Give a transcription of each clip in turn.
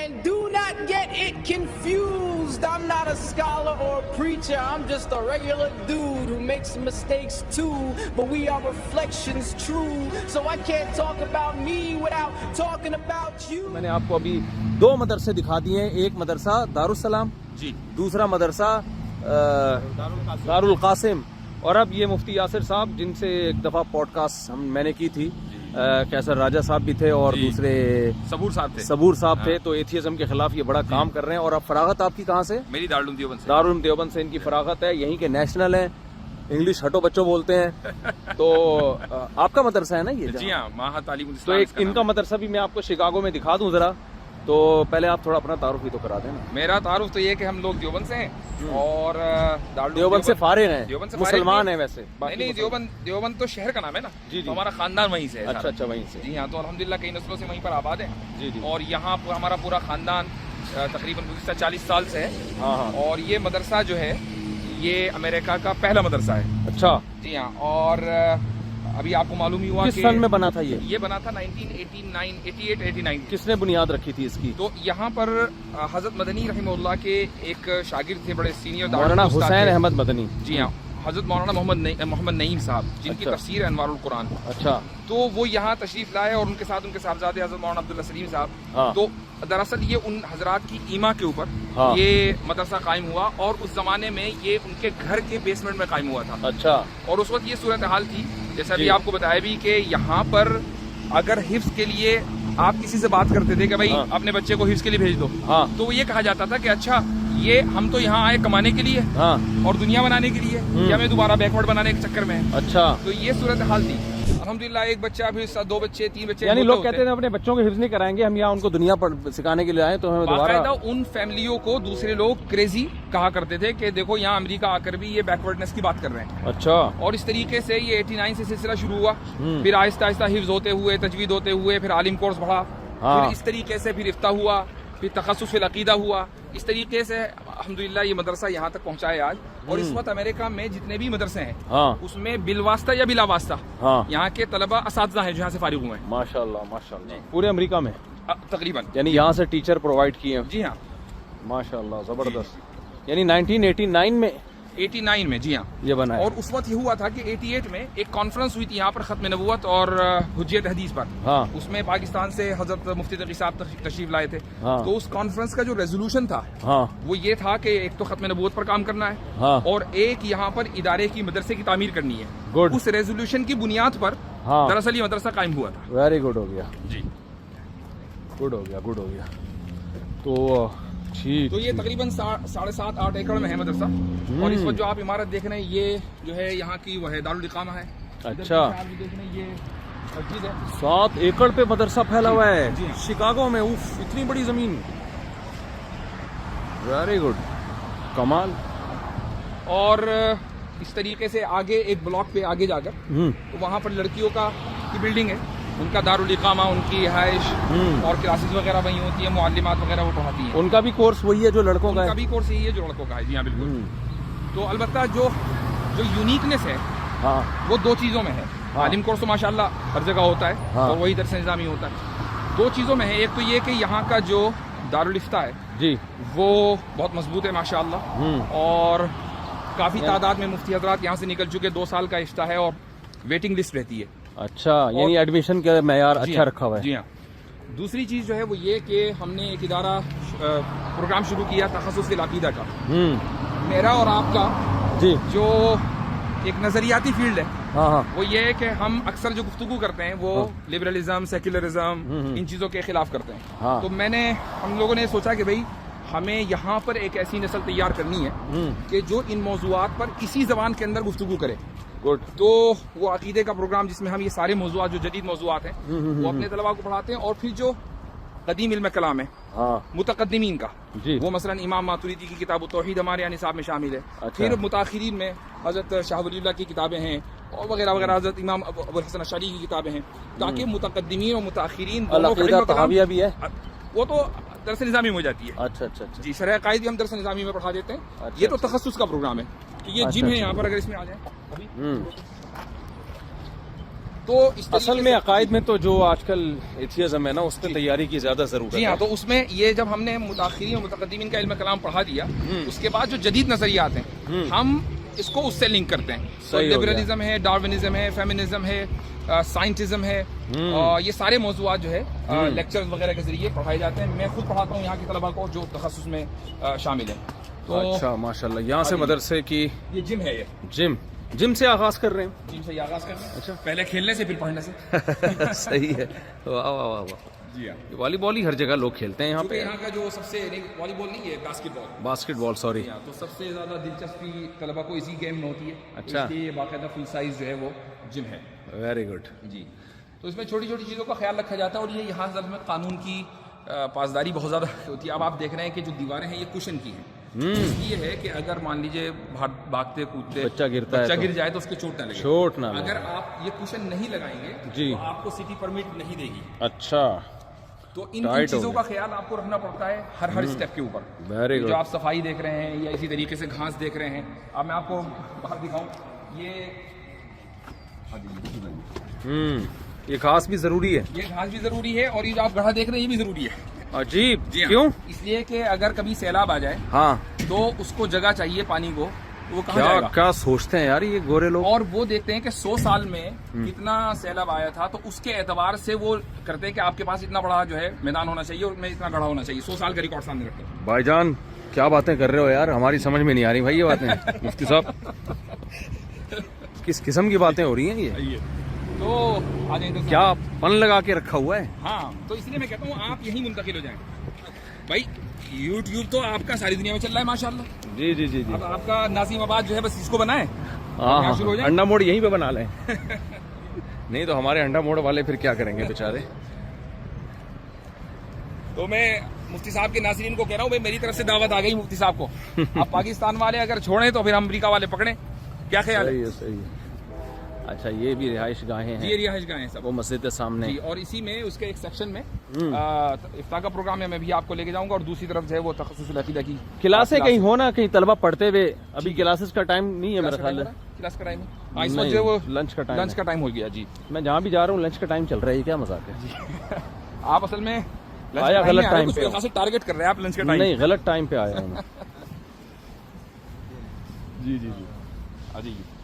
And do not get it confused. I'm not a scholar or a preacher. I'm just a regular dude who makes mistakes too. But we are reflections true. So I can't talk about me without talking about you. میں نے آپ کو ابھی دو مدرسے دکھا دیے ہیں. ایک مدرسہ دارالسلام جی, دوسرا مدرسہ دارالقاسم. اور اب یہ مفتی یاسر صاحب جن سے ایک دفعہ پوڈ کاسٹ میں نے کی تھی, کیسر راجہ صاحب بھی تھے اور دوسرے صبور صاحب تھے, تو ایتھیزم کے خلاف یہ بڑا کام کر رہے ہیں. اور اب فراغت آپ کی کہاں سے؟ میری دارالعلوم دیوبند سے ان کی فراغت ہے. یہیں کے نیشنل ہیں, انگلش ہٹو بچوں بولتے ہیں. تو آپ کا مدرسہ ہے نا یہ؟ جی ہاں, ماہا تعلیم. تو ایک ان کا مدرسہ بھی میں آپ کو شکاگو میں دکھا دوں ذرا. تو پہلے آپ تھوڑا اپنا تعارف بھی تو کرا دیں نا. میرا تعارف تو یہ کہ ہم لوگ دیوبند سے ہیں اور دیوبند سے فارغ ہیں, مسلمان ہیں ویسے؟ نہیں, دیوبند تو شہر کا نام ہے نا. جی, ہمارا خاندان وہیں سے ہے. اچھا, وہیں سے. جی ہاں, تو الحمدللہ کئی نسلوں سے وہیں پر آباد ہیں. جی, اور یہاں ہمارا پورا خاندان تقریباً گزشتہ 40 سال سے ہے. اور یہ مدرسہ جو ہے یہ امریکہ کا پہلا مدرسہ ہے. اچھا. جی ہاں, اور ابھی آپ کو معلوم ہی ہوا کس سن میں بنا تھا یہ بنا تھا 1988-89. کس نے بنیاد رکھی تھی اس کی؟ تو یہاں پر حضرت مدنی رحمہ اللہ کے ایک شاگرد تھے, بڑے سینئر, مولانا حسین احمد مدنی. جی ہاں, حضرت مولانا محمد نعیم صاحب, جن کی تفسیر ہے انوار القرآن. اچھا. تو وہ یہاں تشریف لائے اور ان کے ساتھ ان کے صاحبزادے حضرت مولانا عبداللہ سلیم صاحب. تو دراصل یہ ان حضرات کی ایما کے اوپر یہ مدرسہ قائم ہوا, اور اس زمانے میں یہ ان کے گھر کے بیسمنٹ میں قائم ہوا تھا. اچھا. اور اس وقت یہ صورتحال تھی, جیسا بھی آپ کو بتایا بھی, کہ یہاں پر اگر حفظ کے لیے آپ کسی سے بات کرتے تھے کہ بھائی اپنے بچے کو حفظ کے لیے بھیج دو, تو وہ یہ کہا جاتا تھا کہ اچھا یہ ہم تو یہاں آئے کمانے کے لیے اور دنیا بنانے کے لیے, یا ہمیں دوبارہ بیکورڈ بنانے کے چکر میں. اچھا. تو یہ صورتحال تھی. الحمدللہ ایک بچہ, پھر 2 بچے, 3 بچے. یعنی لوگ کہتے ہیں اپنے بچوں کو حفظ نہیں کرائیں گے, ہم یہاں ان کو دنیا پر سکھانے کے لیے آئے, تو ہمیں دوبارہ. ان فیملیوں کو دوسرے لوگ کریزی کہا کرتے تھے کہ دیکھو یہاں امریکہ آ کر بھی یہ بیکورڈنس کی بات کر رہے ہیں. اچھا. اور اس طریقے سے یہ 89 سے سلسلہ شروع ہوا, پھر آہستہ آہستہ حفظ ہوتے ہوئے, تجوید ہوتے ہوئے, پھر عالم کورس بڑھا, پھر اس طریقے سے پھر افتاح ہوا, پھر تخصص فی العقیدہ ہوا. اس طریقے سے الحمدللہ یہ مدرسہ یہاں تک پہنچا ہے آج. اور اس وقت امریکہ میں جتنے بھی مدرسے ہیں اس میں بالواسطہ یا بلا واسطہ یہاں کے طلبہ اساتذہ ہیں جو یہاں سے فارغ ہوئے ہیں. ماشاءاللہ ماشاءاللہ. پورے امریکہ میں تقریباً, یعنی یہاں سے ٹیچر پرووائڈ کیے ہیں. جی ہاں, ماشاءاللہ, زبردست. یعنی 1989 میں 89 میں جی ہاں یہ بنا ہے. اور اس وقت یہ ہوا تھا کہ 88 میں ایک کانفرنس ہوئی تھی یہاں پر ختم نبوت اور حجیت حدیث پر. اس میں پاکستان سے حضرت مفتی تقی صاحب تشریف لائے تھے. تو اس کانفرنس کا جو ریزولوشن تھا وہ یہ تھا کہ ایک تو ختم نبوت پر کام کرنا ہے, اور ایک یہاں پر ادارے کی مدرسے کی تعمیر کرنی ہے. اس ریزولوشن کی بنیاد پر دراصل یہ مدرسہ قائم ہوا تھا. ویری گڈ ہو گیا جی, گڈ ہو گیا. تو یہ تقریباً 7.5-8 ایکڑ میں ہے مدرسہ. اور اس وقت جو آپ عمارت دیکھ رہے ہیں یہ جو ہے یہاں کی وہ ہے دارالاقامہ ہے. اچھا. دیکھ رہے ہیں یہ مسجد ہے. 7 ایکڑ پہ مدرسہ پھیلا ہوا ہے شکاگو میں. اوف, اتنی بڑی زمین. ویری گڈ, کمال. اور اس طریقے سے آگے ایک بلاک پہ آگے جا کر تو وہاں پر لڑکیوں کی بلڈنگ ہے, ان کا دارالاقامہ, ان کی رہائش اور کلاسز وغیرہ وہیں ہوتی ہیں, معلمات وغیرہ وہ پڑھاتی ہیں. ان کا بھی کورس وہی ہے جو لڑکوں کا ہے؟ ان کا بھی کورس یہی ہے جو لڑکوں کا ہے. جی ہاں بالکل. تو البتہ جو یونیکنیس ہے وہ 2 چیزوں میں ہے. عالم کورس تو ماشاءاللہ ہر جگہ ہوتا ہے اور وہی درس نظامی ہوتا ہے. 2 چیزوں میں ہے. ایک تو یہ کہ یہاں کا جو دارالافتاء ہے جی وہ بہت مضبوط ہے ماشاءاللہ, اور کافی تعداد میں مفتی حضرات یہاں سے نکل چکے. 2 سال کا افتاح ہے اور ویٹنگ لسٹ رہتی ہے. اچھا, یعنی ایڈمیشن کا معیار اچھا رکھا ہوا ہے. جی ہاں. دوسری چیز جو ہے وہ یہ کہ ہم نے ایک ادارہ پروگرام شروع کیا تخصص فی العقیدہ کا. میرا اور آپ کا جو ایک نظریاتی فیلڈ ہے وہ یہ ہے کہ ہم اکثر جو گفتگو کرتے ہیں وہ لبرلزم, سیکولرزم, ان چیزوں کے خلاف کرتے ہیں. تو ہم لوگوں نے سوچا کہ بھائی ہمیں یہاں پر ایک ایسی نسل تیار کرنی ہے کہ جو ان موضوعات پر اسی زبان کے اندر گفتگو کرے. تو وہ عقیدے کا پروگرام جس میں ہم یہ سارے موضوعات جو جدید موضوعات ہیں وہ اپنے طلباء کو پڑھاتے ہیں. اور پھر جو قدیم علم کلام ہے متقدمین کا, وہ مثلا امام ماتوریدی کی کتاب التوحید ہمارے یہاں نصاب میں شامل ہے. پھر متاخرین میں حضرت شاہ ولی اللہ کی کتابیں ہیں اور وغیرہ وغیرہ, حضرت امام ابو الحسن اشعری کی کتابیں ہیں, تاکہ متقدمین اور متاخرین بھی ہے. وہ تو درس نظامی میں ہو جاتی ہے. اچھا اچھا اچھا. جی, شرح عقائد بھی ہم درس نظامی میں پڑھا دیتے ہیں. یہ تو تخصص کا پروگرام ہے. یہ جم ہے یہاں پر, اگر اس میں آ جائیں ابھی. تو اصل میں عقائد میں تو جو آج کل ایتھیزم ہے نا اس پہ تیاری کی زیادہ ضرورت ہے. جی ہاں, تو اس میں یہ جب ہم نے متاخرین اور متقدمین کا علم کلام پڑھا دیا, اس کے بعد جو جدید نظریات ہیں ہم اس کو اس سے لنک کرتے ہیں. لبرلزم ہے, ڈارونزم ہے, فیمنزم ہے, سائنٹزم ہے, یہ سارے موضوعات جو ہے لیکچرز وغیرہ کے ذریعے پڑھائے جاتے ہیں. میں خود پڑھاتا ہوں یہاں کے طلباء کو جو تخصص میں شامل ہیں. تو اچھا ماشاءاللہ, یہاں سے مدرسے کی یہ جم ہے, یہ جم سے آغاز کر رہے ہیں. جم سے یہ آغاز کرنا ہے. اچھا, پہلے کھیلنے سے پھر پڑھنے سے. صحیح ہے, واہ واہ واہ واہ. جی ہاں, والی بال ہی ہر جگہ لوگ کھیلتے ہیں یہاں پہ. یہاں کا جو سب سے والی بال نہیں ہے, باسکٹ بال سوری. تو سب سے زیادہ دلچسپی طلبا کو اسی گیم میں ہوتی ہے. اچھا, اس لیے باقاعدہ فل سائز جو ہے وہ جم ہے. Very good. جی, تو اس میں چھوٹی چھوٹی چیزوں کا خیال رکھا جاتا ہے, اور یہ یہاں میں قانون کی پاسداری بہت زیادہ ہوتی ہے. اب آپ دیکھ رہے ہیں کہ جو دیواریں ہیں یہ کشن کی ہیں. یہ ہے کہ اگر مان لیجیے بھاگتے کودتے بچہ گر جائے تو اس کے چوٹ نہ لگے. چوٹ نہ لگے. اگر آپ یہ کشن نہیں لگائیں گے جی تو آپ کو سٹی پرمٹ نہیں دے گی. اچھا, تو ان چیزوں کا خیال آپ کو رکھنا پڑتا ہے ہر اسٹیپ کے اوپر. Very good. جو آپ صفائی دیکھ رہے ہیں یا اسی طریقے سے گھاس دیکھ رہے ہیں, اب میں آپ کو باہر دکھاؤں, یہ گھاس بھی ضروری ہے. یہ گھاس بھی ضروری ہے, اور یہ جو آپ گڑھا دیکھ رہے ہیں یہ بھی ضروری ہے. عجیب, جی کیوں؟ اس لیے کہ اگر کبھی سیلاب آ جائے ہاں تو اس کو جگہ چاہیے پانی کو, وہ کہاں جائے گا؟ کیا سوچتے ہیں یار یہ گورے لوگ. اور وہ دیکھتے ہیں کہ 100 سال میں کتنا سیلاب آیا تھا, تو اس کے اعتبار سے وہ کرتے ہیں کہ آپ کے پاس اتنا بڑا جو ہے میدان ہونا چاہیے اور میں اتنا گڑھا ہونا چاہیے. 100 سال کا ریکارڈ سامنے رکھتے ہیں. بھائی جان کیا باتیں کر رہے ہو یار, ہماری سمجھ میں نہیں آ رہی بھائی یہ باتیں. مفتی صاحب کس قسم کی باتیں ہو رہی ہیں یہ؟ تو کیا پن لگا کے رکھا ہوا ہے؟ ہاں, تو اس لیے میں کہتا ہوں آپ یہیں منتقل ہو جائیں بھائی. یوٹیوب تو آپ کا ساری دنیا میں چل رہا ہے ماشاءاللہ. جی جی جی جی. اب آپ کا ناظم آباد جو ہے بس اس کو بنائیں, ہاں انڈا موڑ یہیں پہ بنا لیں. نہیں تو ہمارے انڈا موڑ والے پھر کیا کریں گے بیچارے. تو میں مفتی صاحب کے ناظرین کو کہہ رہا ہوں بھائی میری طرف سے دعوت آ گئی مفتی صاحب کو. آپ پاکستان والے اگر چھوڑیں تو پھر امریکہ والے پکڑیں, کیا خیال ہے؟ صحیح ہے. اچھا, یہ بھی رہائش گاہیں ہیں. یہ رہائش گاہیں سب, وہ مسجد کے سامنے. جی, اور اسی میں اس کے ایک سیکشن میں افتاء کا پروگرام ہے, میں بھی آپ کو لے کے جاؤں گا. اور دوسری طرف جو ہے وہ تخصص العقیدہ کی کلاسیں کہیں ہونا, کہیں طلبہ پڑھتے ہوئے. ابھی کلاسز کا ٹائم نہیں ہے میرا خیال ہے. کلاس کا ٹائم ہے اس وقت جو وہ لنچ کا ٹائم ہو گیا. جی, میں جہاں بھی جا رہا ہوں لنچ کا ٹائم چل رہا ہے. یہ کیا مذاق ہے؟ آپ اصل میں آیا غلط ٹائم پہ, ٹارگیٹ کر رہے ہیں آپ لنچ کا ٹائم. نہیں, غلط ٹائم پہ آیا ہوں. جی جی جی, آ جائیے.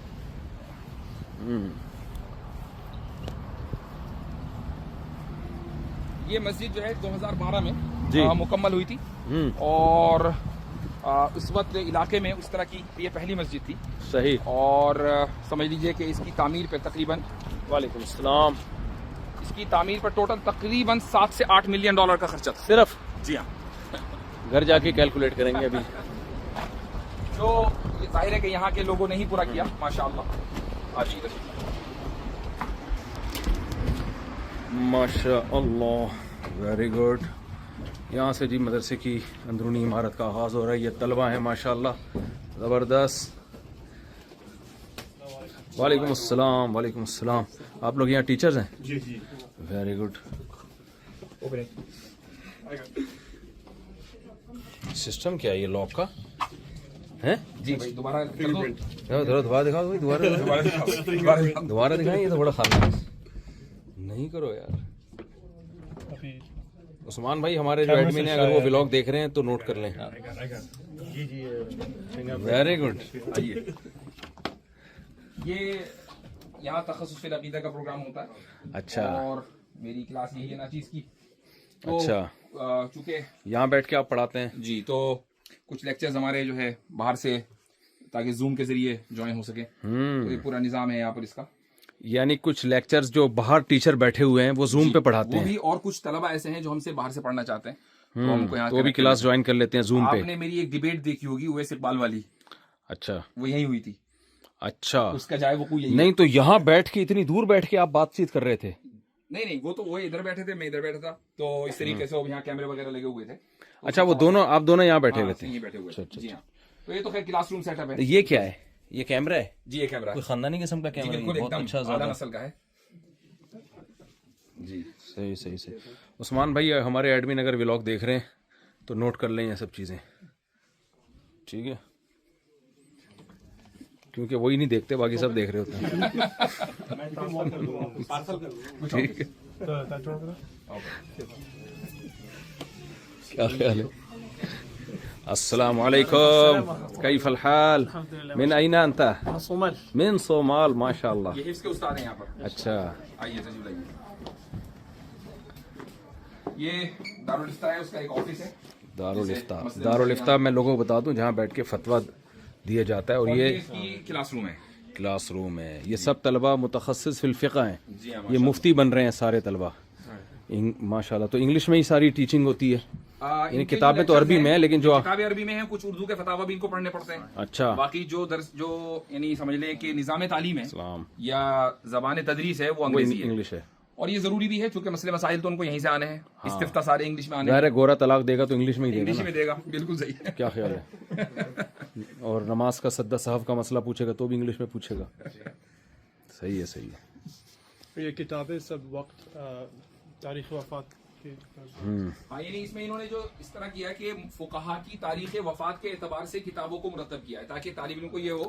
یہ مسجد جو ہے 2012 میں مکمل ہوئی تھی, اور اس وقت علاقے میں اس طرح کی یہ پہلی مسجد تھی. صحیح. اور سمجھ لیجئے کہ اس کی تعمیر پہ تقریباً, وعلیکم السلام, اس کی تعمیر پر ٹوٹل تقریباً 7 سے 8 ملین ڈالر کا خرچہ تھا صرف. جی ہاں, گھر جا کے کیلکولیٹ کریں گے ابھی. تو یہ ظاہر ہے کہ یہاں کے لوگوں نے ہی پورا کیا ماشاءاللہ. ماشاء اللہ, ویری گڈ. یہاں سے جی مدرسے کی اندرونی عمارت کا آغاز ہو رہا ہے. یہ طلبہ ہیں ماشاءاللہ, زبردست. وعلیکم السلام. وعلیکم السلام. آپ لوگ یہاں ٹیچرز ہیں؟ جی جی, ویری گڈ. سسٹم کیا ہے یہ لاک کا ہے؟ جی بھائی دوبارہ دکھاؤ, دوبارہ دکھائیں. یہ تو بڑا خاص نہیں کرو یار. عثمان بھائی ہمارے جو ایڈمن ہیں, اگر وہ ولاگ دیکھ رہے ہیں تو نوٹ کر لیں. Very good. یہ یہاں تخصص العقیدہ کا پروگرام ہوتا ہے. اچھا, اور میری کلاس یہی ہے ناچیز کی. اچھا, چونکہ یہاں بیٹھ کے آپ پڑھاتے ہیں؟ جی, تو کچھ لیکچرز ہمارے جو ہے باہر سے, تاکہ زوم کے ذریعے جوائن ہو سکے. تو یہ پورا نظام ہے یہاں پر اس کا. یعنی کچھ لیکچرز جو باہر ٹیچر بیٹھے ہوئے ہیں وہ زوم پہ پڑھاتے ہیں, اور کچھ طلبہ ایسے ہیں جو ہم سے باہر سے پڑھنا چاہتے ہیں, تو ہم کو یہاں تو بھی کلاس جوائن کر لیتے ہیں زوم پہ. آپ نے میری ایک ڈیبیٹ دیکھی ہوگی اویس اقبال والی. اچھا, وہ یہی ہوئی تھی. اچھا, اس کا جائے وہ نہیں تو یہاں بیٹھ کے اتنی دور بیٹھ کے آپ بات چیت کر رہے تھے؟ نہیں, وہ تو وہ ادھر بیٹھے تھے, میں ادھر بیٹھا تھا, تو اس طریقے سے یہاں کیمرے وغیرہ لگے ہوئے تھے. اچھا, وہ دونوں آپ دونوں یہاں بیٹھے ہوئے تھے؟ جی ہاں. تو یہ تو خیر کلاس روم سیٹ اپ ہے. یہ کیا ہے؟ یہ کیمرہ ہے؟ جی, یہ کیمرہ کوئی خاندانی قسم کا کیمرہ ہے؟ بہت اچھا, اعلیٰ نسل کا ہے. جی, صحیح. عثمان بھائی ہمارے ایڈمن اگر ولاگ دیکھ رہے ہیں تو نوٹ کر لیں یہ سب چیزیں, ٹھیک ہے؟ کیونکہ وہی نہیں دیکھتے, باقی سب دیکھ رہے ہوتے ہیں. ٹھیک ہے, کیا خیال ہے؟ السلام علیکم, کیف الحال؟ من این انت؟ من صومال, ماشاء اللہ. یہ حفظ کے استاد ہیں یہاں پر. اچھا, آئیے تشریف لائیے. یہ دارالفتہ ہے, اس کا ایک آفس ہے. دارالفتہ میں لوگوں کو بتا دوں جہاں بیٹھ کے فتویٰ دیا جاتا ہے, اور یہ کلاس روم ہے. کلاس روم ہے. یہ سب طلبہ متخصص فی الفقہ ہیں, یہ مفتی بن رہے ہیں سارے طلبہ ماشاء اللہ. تو انگلش میں ہی ساری ٹیچنگ ہوتی ہے, یعنی کتابیں تو عربی میں ہیں لیکن جو کتابیں عربی میں ہیں, کچھ اردو کے فتاوی بھی ان کو پڑھنے پڑتے ہیں. اچھا, باقی جو درس جو یعنی سمجھ لیں کہ نظام تعلیم ہے یا زبان تدریس ہے وہ انگلش ہے. اور یہ ضروری بھی ہے چونکہ مسئلے مسائل تو ان کو یہیں سے آنے ہیں. استفتاء سارے انگلش میں آنے ظاہر ہے, گورا طلاق دے گا تو انگلش میں ہی دے گا. بالکل صحیح ہے. کیا خیال ہے؟ اور نماز کا سدہ صحف کا مسئلہ پوچھے گا تو بھی انگلش میں پوچھے گا. صحیح ہے, صحیح ہے. یہ کتابیں سب وقت تاریخ وفات کی. یعنی اس میں انہوں نے جو اس طرح کیا کہ فقہا کی تاریخ وفات کے اعتبار سے کتابوں کو مرتب کیا ہے تاکہ طالب علم کو یہ ہو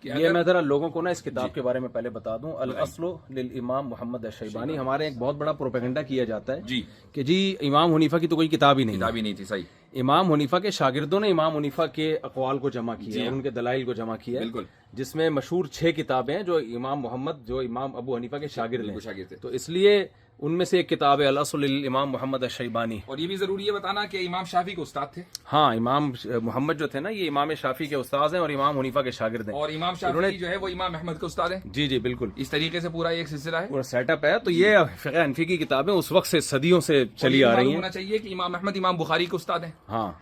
کہ یہ میں ذرا لوگوں کو نا اس کتاب کے بارے میں پہلے بتا دوں. الاصل للامام محمد الشیبانی. ہمارے ایک بہت بڑا پروپیگنڈا کیا جاتا ہے کہ جی امام حنیفہ کی تو کوئی کتاب ہی نہیں تھی. صحیح. امام حنیفہ کے شاگردوں نے امام حنیفہ کے اقوال کو جمع کیا, ان کے دلائل کو جمع کیا, بالکل, جس میں مشہور 6 کتابیں ہیں جو امام محمد جو امام ابو حنیفہ کے شاگرد ہیں. تو اس لیے ان میں سے ایک کتاب ہے الاصل للامام محمد الشیبانی. اور یہ بھی ضروری ہے بتانا کہ امام شافعی کے استاد تھے. ہاں, امام محمد جو تھے نا یہ امام شافعی کے استاد ہیں اور امام حنیفہ کے شاگرد ہیں. اور امام شافعی جو ہے وہ امام احمد کے استاد ہیں. جی جی بالکل, اس طریقے سے پورا ایک سلسلہ ہے, پورا سیٹ اپ ہے. تو یہ فقہ حنفی کی کتابیں اس وقت سے صدیوں سے چلی آ رہی ہیں. ہونا چاہیے کہ امام احمد امام بخاری کے استاد ہیں. ہاں,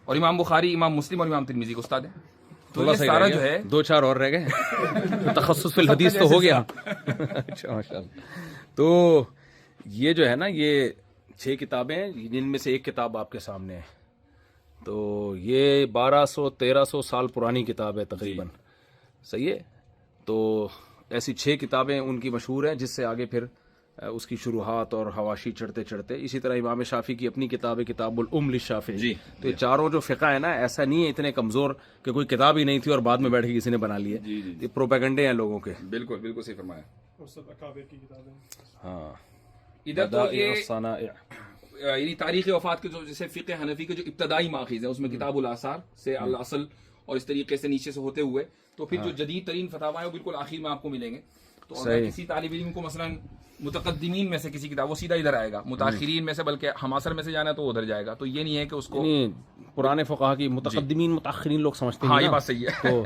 اور امام بخاری امام مسلم اور امام ترمذی کے استاد ہیں. تو یہ سارا جو ہے 2-4 اور رہ گئے. تخصص فی الحدیث تو ہو گیا. اچھا ماشاء اللہ. تو یہ جو ہے نا یہ 6 کتابیں ہیں جن میں سے ایک کتاب آپ کے سامنے ہے. تو یہ 1200-1300 سال پرانی کتاب ہے تقریباً. صحیح ہے. تو ایسی 6 کتابیں ان کی مشہور ہیں جس سے آگے پھر اس کی شروحات اور حواشی چڑھتے چڑھتے. اسی طرح امام شافعی کی اپنی کتاب ہے کتاب الام للشافعی. تو یہ چاروں جو فقہ ہے نا ایسا نہیں ہے اتنے کمزور کہ کوئی کتاب ہی نہیں تھی اور بعد میں بیٹھ کے کسی نے بنا لی ہے. یہ پروپیگنڈے ہیں لوگوں کے. بالکل بالکل صحیح فرمایا. ہاں, ادھر تو یہ یعنی تاریخ وفات کے جو جیسے فقہ حنفی کے جو ابتدائی ماخذ ہیں اس میں کتاب الاثار سے الاصل اور اس طریقے سے نیچے سے ہوتے ہوئے تو پھر جو جدید ترین فتاوی ہیں وہ بالکل آخر میں آپ کو ملیں گے. تو اگر کسی طالب علم کو مثلا متقدمین میں سے کسی کتاب وہ سیدھا ادھر آئے گا, متاخرین میں سے بلکہ ہماثر میں سے جانا تو ادھر جائے گا. تو یہ نہیں ہے کہ اس کو پرانے فقہا کی متقدمین متاخرین لوگ سمجھتے ہیں. ہاں یہ بات صحیح ہے. تو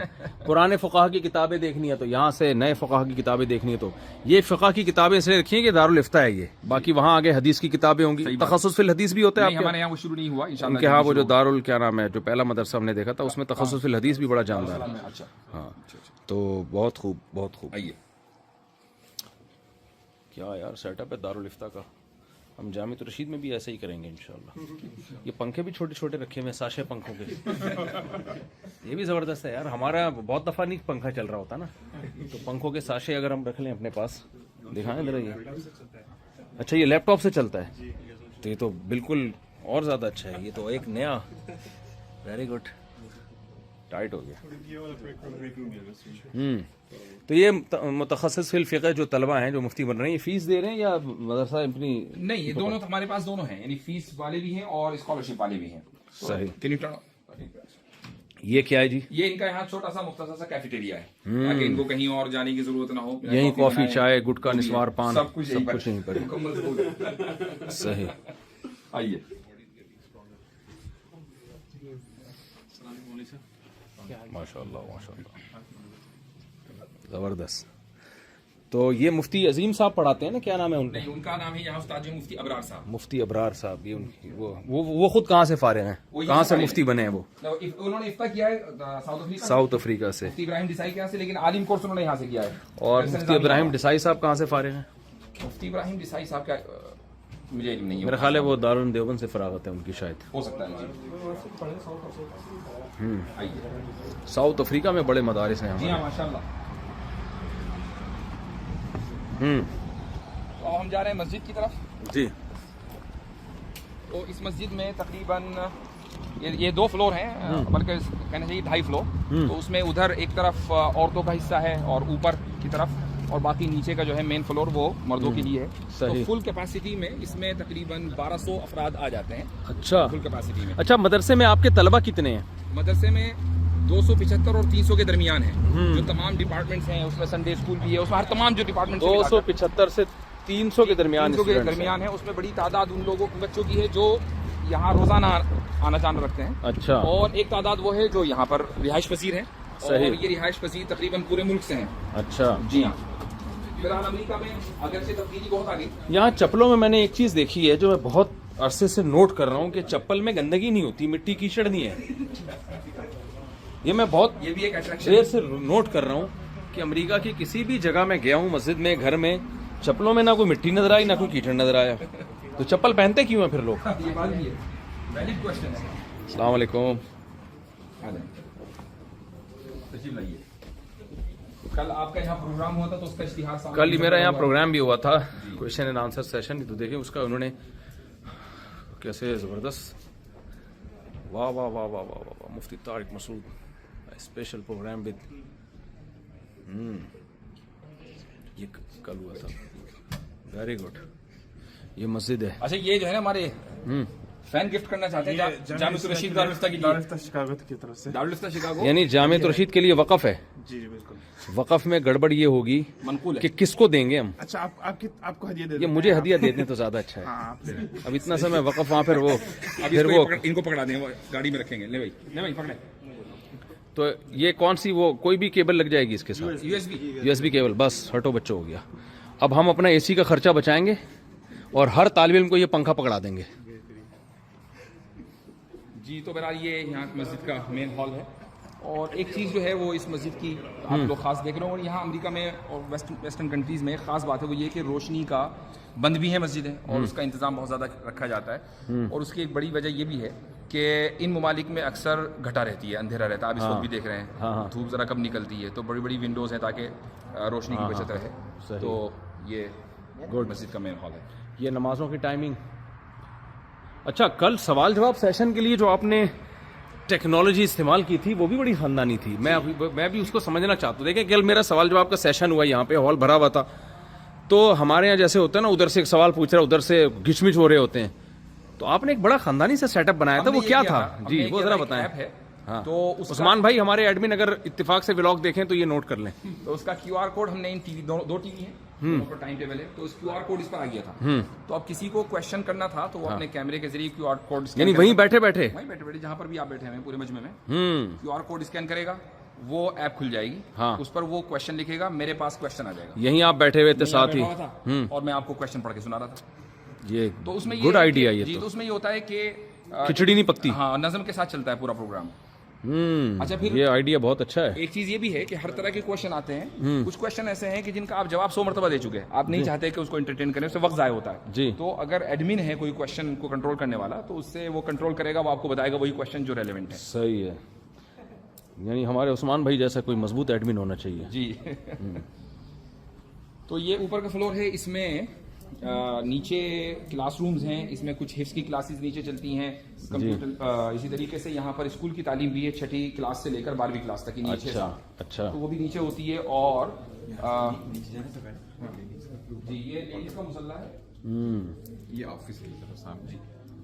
پرانے فقہا کی کتابیں دیکھنی ہے تو یہاں سے نئے فقہا کی کتابیں دیکھنی ہے تو یہ فقہ کی کتابیں اس لیے رکھی ہیں کہ دارالفتہ ہے یہ. باقی وہاں آگے حدیث کی کتابیں ہوں گی. تخصص فی الحدیث بھی ہوتا ہے ہمارے یہاں, وہ شروع نہیں ہوا انشاءاللہ. کہ ہاں وہ جو دارال کیا نام ہے جو پہلا مدرسہ ہم نے دیکھا تھا اس میں تخصص فی الحدیث بھی بڑا جاندار ہے. ہاں تو بہت خوب بہت خوب. آئیے کیا یار سیٹ اپ ہے دارالفتہ کا. ہم جامعۃ رشید میں بھی ایسا ہی کریں گے انشاءاللہ. یہ پنکھے بھی چھوٹے چھوٹے رکھے ہوئے ہیں ساشے پنکھوں کے. یہ بھی زبردست ہے یار. ہمارا بہت دفعہ نہیں پنکھا چل رہا ہوتا نا تو پنکھوں کے ساشے اگر ہم رکھ لیں اپنے پاس. دکھائیں ذرا یہ. اچھا یہ لیپ ٹاپ سے چلتا ہے تو یہ تو بالکل اور زیادہ اچھا ہے. یہ تو ایک نیا ویری گڈ ٹائٹ ہو گیا. تو یہ متخصص فی الفقہ جو طلبہ ہیں جو مفتی بن رہے ہیں یہ فیس دے رہے ہیں یا مدرسہ اپنی؟ نہیں, یہ دونوں ہمارے پاس دونوں ہیں, یعنی فیس والے بھی ہیں اور اسکالرشپ والے بھی ہیں. صحیح. یہ کیا ہے جی؟ یہ ان کا یہاں چھوٹا سا مختصر سا کیفیٹیریا ہے تاکہ ان کو کہیں اور جانے کی ضرورت نہ ہو. یہیں کافی چائے گٹکا نسوار پان سب کچھ یہیں پر. صحیح. آئیے ماشاء اللہ ماشاء اللہ زبردست. تو یہ مفتی عظیم صاحب پڑھاتے ہیں نا, کیا نام ہے ان کا؟ ان کا نام ہے یہاں استاد جو مفتی ابرار صاحب. مفتی ابرار صاحب. یہ ان کی وہ خود کہاں سے فارغ ہیں, کہاں سے مفتی بنے ہیں وہ؟ انہوں نے افتاء کیا ہے ساؤتھ افریقہ سے. مفتی ابراہیم ڈسائی کے یہاں سے, لیکن عالم کورس انہوں نے یہاں سے کیا ہے. اور مفتی ابراہیم ڈسائی صاحب کہاں سے فارغ ہیں؟ مفتی ابراہیم ڈسائی صاحب کا مجھے علم نہیں ہے. میرا خیال ہے وہ دارالعلوم دیوبند سے فراغت ہے ان کی شاید. ہو سکتا ہے. ساؤتھ افریقہ میں بڑے مدارس ہیں. جی ہاں ماشاء اللہ. تو ہم جا رہے ہیں مسجد کی طرف. جی. تو اس مسجد میں تقریباً یہ 2 فلور ہیں، بلکہ کہنا چاہیے 2.5 فلور. تو اس میں ادھر ایک طرف عورتوں کا حصہ ہے اور اوپر کی طرف، اور باقی نیچے کا جو ہے مین فلور وہ مردوں کے لیے ہے. تو فل کیپیسٹی میں اس میں تقریباً 1200 افراد آ جاتے ہیں. اچھا فل کیپیسٹی میں. اچھا، مدرسے میں آپ کے طلبہ کتنے ہیں؟ مدرسے میں 275 اور 300 کے درمیان ہیں. جو تمام ڈپارٹمنٹس ہیں، اس میں سنڈے اسکول بھی ہے، اس میں ہر تمام جو ڈپارٹمنٹ 275 سے 300 کے درمیان ہے. اس میں بڑی تعداد ان لوگوں بچوں کی ہے جو یہاں روزانہ آنا جانا رکھتے ہیں. اچھا. اور ایک تعداد وہ ہے جو یہاں پر رہائش پذیر ہیں. اور یہ رہائش پذیر تقریباً پورے ملک سے ہیں. اچھا. جی ہاں. فی الحال امریکہ میں اگرچہ تبدیلی بہت آ گئی. یہاں چپلوں میں نے ایک چیز دیکھی ہے جو میں بہت عرصے سے نوٹ کر رہا ہوں کہ چپل میں گندگی نہیں ہوتی، مٹی کیچڑ نہیں ہے. یہ میں بہت بھی ایک دیر سے نوٹ کر رہا ہوں کہ امریکہ کی کسی بھی جگہ میں گیا ہوں، مسجد میں، گھر میں، چپلوں میں نہ کوئی مٹی نظر آئی نہ کوئی کیچڑ نظر آیا. تو چپل پہنتے کیوں ہیں پھر لوگ؟ السلام علیکم. کل آپ کا یہاں پروگرام ہوا تھا تو اس کا اشتہار کل ہی میرا یہاں پروگرام بھی ہوا تھا، کویشچن اینڈ آنسر سیشن. تو دیکھیں اس کا انہوں نے کیسے زبردست، واہ واہ واہ واہ واہ واہ. مفتی طارق مسعود اسپیشل پروگرام ود یہ کل ہوا تھا. Very good. یہ مسجد ہے. اچھا، یہ جو ہے نا ہمارے فین گفٹ کرنا چاہتے ہیں جامعۃ الرشید دارالفتہ کی طرف سے. دارالفتہ شکاگو یعنی جامعۃ الرشید کے لیے وقف ہے. جی جی بالکل. وقف میں گڑبڑ یہ ہوگی منقول ہے کہ کس کو دیں گے ہم. اچھا، آپ کو ہدیہ دے یہ مجھے ہدیہ دے دیں تو زیادہ اچھا ہے. اب اتنا سا میں وقف وہاں پھر وہ ان کو پکڑا دیں، گاڑی میں رکھیں گے. لے بھائی پکڑے. تو یہ کون سی وہ کوئی بھی کیبل لگ جائے گی اس کے ساتھ؟ U S B cable. بس ہٹو بچوں ہو گیا. اب ہم اپنا اے سی کا خرچہ بچائیں گے اور ہر طالب علم کو یہ پنکھا پکڑا دیں گے. جی. تو بہرحال یہ یہاں مسجد کا مین ہال ہے. اور ایک چیز جو ہے وہ اس مسجد کی آپ لوگ خاص دیکھ رہے ہو، اور یہاں امریکہ میں اور ویسٹرن کنٹریز میں خاص بات ہے وہ یہ کہ روشنی کا بند بھی ہے مسجد ہے اور اس کا انتظام بہت زیادہ رکھا جاتا ہے. اور اس کی ایک بڑی وجہ یہ بھی ہے کہ ان ممالک میں اکثر گھٹا رہتی ہے، اندھیرا رہتا ہے. آپ اس وقت بھی دیکھ رہے ہیں دھوپ ذرا کم نکلتی ہے، تو بڑی بڑی ونڈوز ہیں تاکہ روشنی کی بچت رہے. تو یہ مسجد کا مین ہال ہے. یہ نمازوں کی ٹائمنگ. اچھا، کل سوال جواب سیشن کے لیے جو آپ نے ٹیکنالوجی استعمال کی تھی وہ بھی بڑی خاندانی تھی. میں بھی اس کو سمجھنا چاہتا ہوں. دیکھیں کل میرا سوال جواب کا سیشن ہوا، یہاں پہ ہال بھرا ہوا تھا. تو ہمارے یہاں جیسے ہوتا ہے نا، ادھر سے ایک سوال پوچھ رہا ہے، ادھر سے گھچ مچ ہو رہے ہوتے ہیں. تو آپ نے ایک بڑا خاندانی سے سیٹ اپ بنایا تھا، وہ کیا تھا؟ جی وہ ذرا بتائیں. ہاں تو عثمان بھائی ہمارے ایڈمن اگر اتفاق سے ولاگ دیکھیں تو یہ نوٹ کر لیں. تو اس کا کیو آر کوڈ ہم نے دو ٹی وی ہیں ٹائم ٹیبل ہے، تو اس کیو آر کوڈ اس پر آ گیا تھا. تو اب کسی کو کوشچن کرنا تھا تو وہ اپنے کیمرے کے ذریعے کیو آر کوڈ یعنی وہیں بیٹھے بیٹھے جہاں پر بھی آپ بیٹھے ہیں پورے مجمع میں کیو آر کوڈ اسکین کرے گا، وہ ایپ کھل جائے گی. اس پر وہ کوشچن لکھے گا، میرے پاس کوشچن آ جائے گا. یہیں آپ بیٹھے ہوئے تھے ساتھ ہی اور میں آپ کو کوشچن پڑھ کے سنا رہا تھا. یہ تو اس میں گڈ آئیڈیا. یہ تو اس میں یہ ہوتا ہے کہ کھچڑی نہیں پکتی. ہاں، نظم کے ساتھ چلتا ہے پورا پروگرام. اچھا، پھر یہ آئیڈیا بہت اچھا ہے. ایک چیز یہ بھی ہے کہ ہر طرح کے کوشچن آتے ہیں. کچھ کوشچن ایسے ہیں کہ جن کا آپ جواب 100 مرتبہ دے چکے ہیں، آپ نہیں چاہتے کہ اس کو انٹرٹین کریں، اس سے وقت ضائع ہوتا ہے. جی. تو اگر ایڈمن ہے کوئی کوشچن کو کنٹرول کرنے والا تو اس سے وہ کنٹرول کرے گا، وہ آپ کو بتائے گا وہی کوشچن جو ریلیونٹ ہے. صحیح ہے. یعنی ہمارے عثمان بھائی جیسا کوئی مضبوط ایڈمن ہونا چاہیے. جی. تو یہ اوپر کا فلور ہے. اس میں نیچے کلاس رومز ہیں، اس میں کچھ حفظ کی کلاسز نیچے چلتی ہیں. کمپیوٹر اسی طریقے سے یہاں پر اسکول کی تعلیم بھی ہے، 6ٹھی کلاس سے لے کر 12ویں کلاس تک. اچھا. تو وہ بھی نیچے ہوتی ہے. اور جی یہ لیڈیز کا مسلح ہے. یہ آفس ہے جی.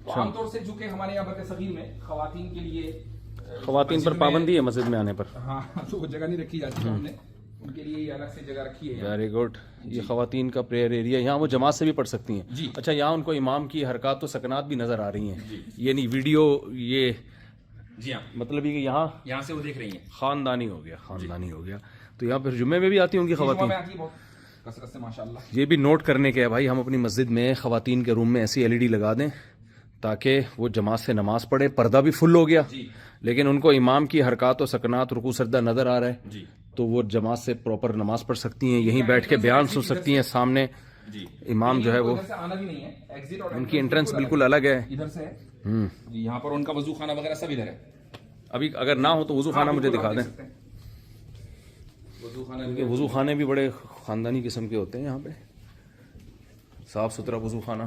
عام طور سے چونکہ ہمارے یہاں برکت صغیر میں خواتین کے لیے خواتین پر پابندی ہے مسجد میں آنے پر. ہاں، تو وہ جگہ نہیں رکھی جاتی. ہم نے ان کے لیے الگ سے جگہ رکھی ہے. Very good. یہ خواتین کا پریئر ایریا، یہاں وہ جماعت سے بھی پڑھ سکتی ہیں. جی. اچھا، یہاں ان کو امام کی حرکات و سکنات بھی نظر آ رہی ہیں. یہ نہیں ویڈیو، یہ جی ہاں، مطلب یہ کہ یہاں سے وہ دیکھ رہی ہیں. خاندانی ہو گیا. تو یہاں پھر جمعے میں بھی آتی ہوں گی خواتین. کثرت سے ماشاءاللہ. یہ بھی نوٹ کرنے کے ہے بھائی، ہم اپنی مسجد میں خواتین کے روم میں ایسی LED لگا دیں تاکہ وہ جماعت سے نماز پڑھے. پردہ بھی فل ہو گیا لیکن ان کو امام کی حرکات و سکنات، رکوع سجدہ نظر آ رہا ہے تو وہ جماعت سے پراپر نماز پڑھ سکتی ہیں، یہیں بیٹھ کے بیان سن سکتی ہیں. سامنے امام جو ہے وہ، ان کی انٹرنس بالکل الگ ہے. ادھر سے یہاں پر ان کا وضو خانہ وغیرہ سب ادھر ہے. ابھی اگر نہ ہو تو وضو خانہ مجھے دکھا دیں. وضو خانے بھی بڑے خاندانی قسم کے ہوتے ہیں یہاں پہ. صاف ستھرا وضو خانہ.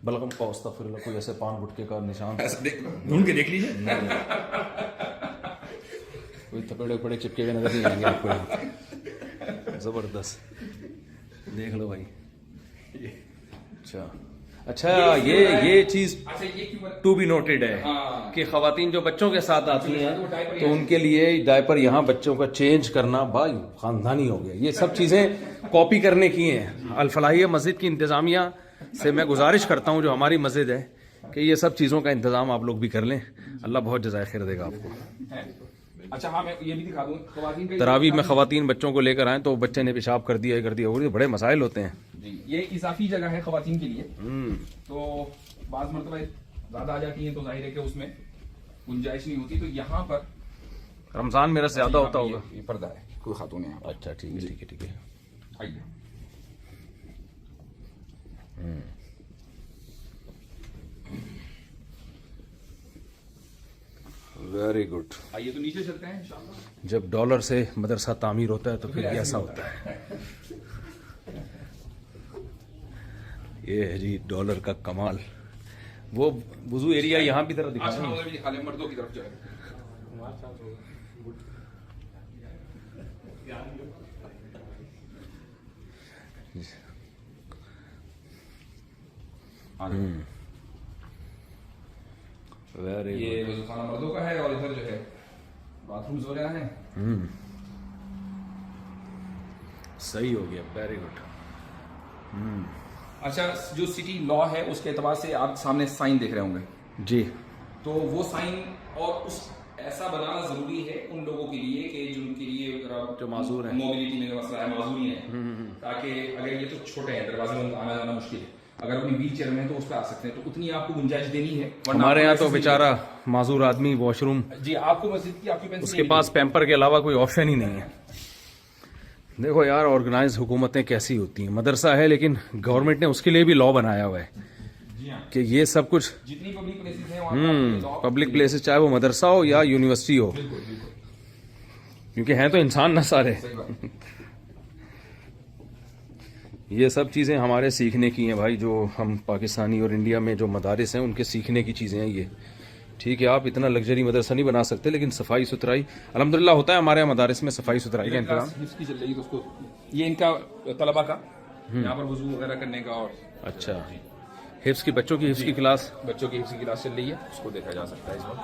بلغم کا استغفر اللہ کوئی ایسے پان گٹکے کا نشان ڈھونڈ کے دیکھ لیجیے. کوئی تھپڑے وپڑے چپکے ہوئے نظر نہیں آئیں گے آپ کو. زبردست دیکھ لو بھائی. اچھا یہ چیز ٹو بی نوٹڈ ہے کہ خواتین جو بچوں کے ساتھ آتی ہیں تو ان کے لیے ڈائپر یہاں بچوں کا چینج کرنا بھائی خاندانی ہو گیا. یہ سب چیزیں کاپی کرنے کی ہیں. الفلاحیہ مسجد کی انتظامیہ سے میں گزارش کرتا ہوں جو ہماری مسجد ہے کہ یہ سب چیزوں کا انتظام آپ لوگ بھی کر لیں. اللہ بہت جزائے خیر دے گا آپ کو. اچھا ہاں میں یہ بھی دکھا دوں خواتین کا تراویح میں خواتین بچوں کو لے کر آئیں تو بچے نے پیشاب کر دیا اور یہ بڑے مسائل ہوتے ہیں. جی یہ اضافی جگہ ہے خواتین کے لیے. تو بعض مرتبہ زیادہ آ جاتی ہیں تو ظاہر ہے کہ اس میں گنجائش نہیں ہوتی. تو یہاں پر رمضان میرا زیادہ ہوتا ہوگا. یہ پردہ ہے کوئی خاتون ہے. اچھا ٹھیک ہے ٹھیک ہے ٹھیک ہے. آئیے ویری گڈ. آئیے تو نیچے چلتے ہیں انشاءاللہ. جب ڈالر سے مدرسہ تعمیر ہوتا ہے تو پھر ایسا ہوتا ہے. یہ ہے جی ڈالر کا کمال. وہ وضو ایریا یہاں بھی طرح دکھا دکھا لیں مردوں کی طرف جو ہے. یہ وضو خانہ مردوں کا ہے اور ادھر جو ہے باتھ رومز وغیرہ ہیں. صحیح ہو گیا. Very good. اچھا جو سٹی لا ہے اس کے اعتبار سے آپ سامنے سائن دیکھ رہے ہوں گے جی. تو وہ سائن اور اس ایسا بنانا ضروری ہے ان لوگوں کے لیے کہ جن کے لیے جو معذور ہیں موبلٹی میں مسئلہ ہے معذوری ہے تاکہ اگر یہ تو چھوٹے ہیں دروازے میں آنا جانا مشکل ہے اگر اپنی ویل چیئر میں تو اس پہ آ سکتے ہیں تو اتنی آپ کو گنجائش دینی ہے. ہمارے یہاں تو بیچارہ معذور آدمی واش روم جی آپ کو مسجد کی اس کے پاس پیمپر کے علاوہ کوئی آپشن ہی نہیں ہے. دیکھو یار آرگنائز حکومتیں کیسی ہوتی ہیں. مدرسہ ہے لیکن گورنمنٹ نے اس کے لیے بھی لا بنایا ہوا ہے کہ یہ سب کچھ جتنی پبلک پلیسز ہیں پبلک پلیسز چاہے وہ مدرسہ ہو یا یونیورسٹی ہو کیونکہ ہیں تو انسان نہ سارے. یہ سب چیزیں ہمارے سیکھنے کی ہیں بھائی. جو ہم پاکستانی اور انڈیا میں جو مدارس ہیں ان کے سیکھنے کی چیزیں ہیں یہ. ٹھیک ہے آپ اتنا لگژری مدرسہ نہیں بنا سکتے لیکن صفائی ستھرائی الحمدللہ ہوتا ہے ہمارے یہاں مدارس میں صفائی ستھرائی کا انتظام. یہ ان کا طلبا کا یہاں پر وضو وغیرہ کرنے کا. اور اچھا حفظ کی بچوں کی حفظ کی کلاس بچوں کی حفظ کی کلاس چل رہی ہے اس کو دیکھا جا سکتا ہے اس وقت.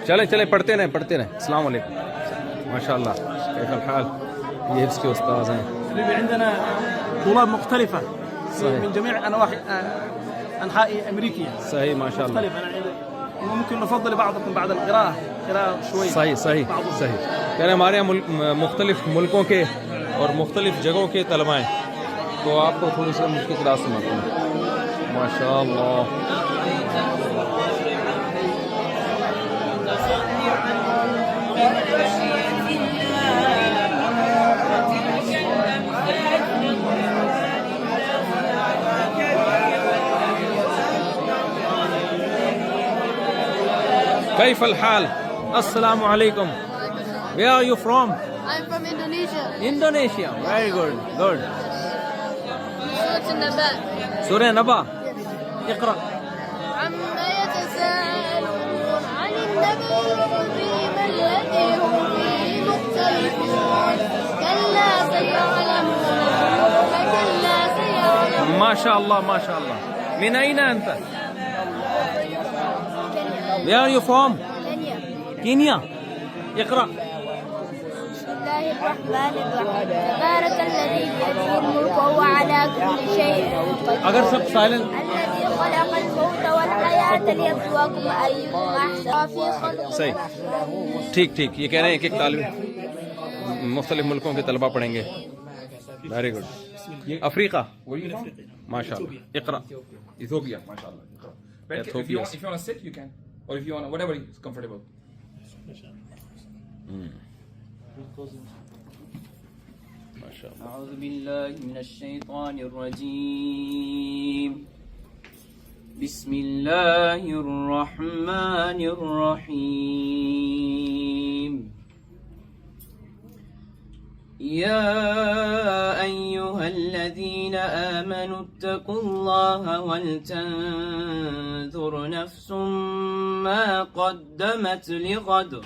چلیں پڑھتے رہیں. السلام علیکم. ماشاء اللہ کیف الحال. یہ حفظ کے استاذ ہیں. عندنا طلاب مختلفة من جميع أنحاء أمريكا. صحيح ما شاء الله. ممكن نفضل بعضكم بعد القراءة شوي. صحیح. یعنی ہمارے یہاں مختلف ملکوں کے اور مختلف جگہوں کے طلباء ہیں تو آپ کو تھوڑی سی مشکل کلاس سناتے ہیں. ماشاء اللہ. كيف الحال؟ السلام عليكم. Where are you from? I'm from Indonesia. Indonesia. Very good. سورة النبأ. سورة نبأ. اقرأ. عما يتساءلون عن النبأ العظيم الذي هم فيه مختلفون كلا سيعلمون كلا سيعلمون. ما شاء الله. من أين أنت؟ Where are you from? Kenya. اقرأ. بسم الله الرحمن الرحيم تبارك الذي بيده الملك وهو على كل شيء قدير. اگر سب سائلنٹ. الذي خلق الموت والحياة ليبلوكم أيكم أحسن وفي خلق. صحیح ٹھیک. یہ کہہ رہے ہیں کہ طالب مختلف ملکوں کے طلبہ پڑھیں گے. Very good. افریقہ. ماشاء اللہ. اقرأ. ایتھوپیا. ماشاء اللہ. If you want to sit, you can. Or if you want, whatever is comfortable. أعوذ بالله من الشيطان الرجيم. بسم الله الرحمن الرحيم. يا أيها الذين آمنوا اتقوا الله ولتنظر نفس ما قدمت لغد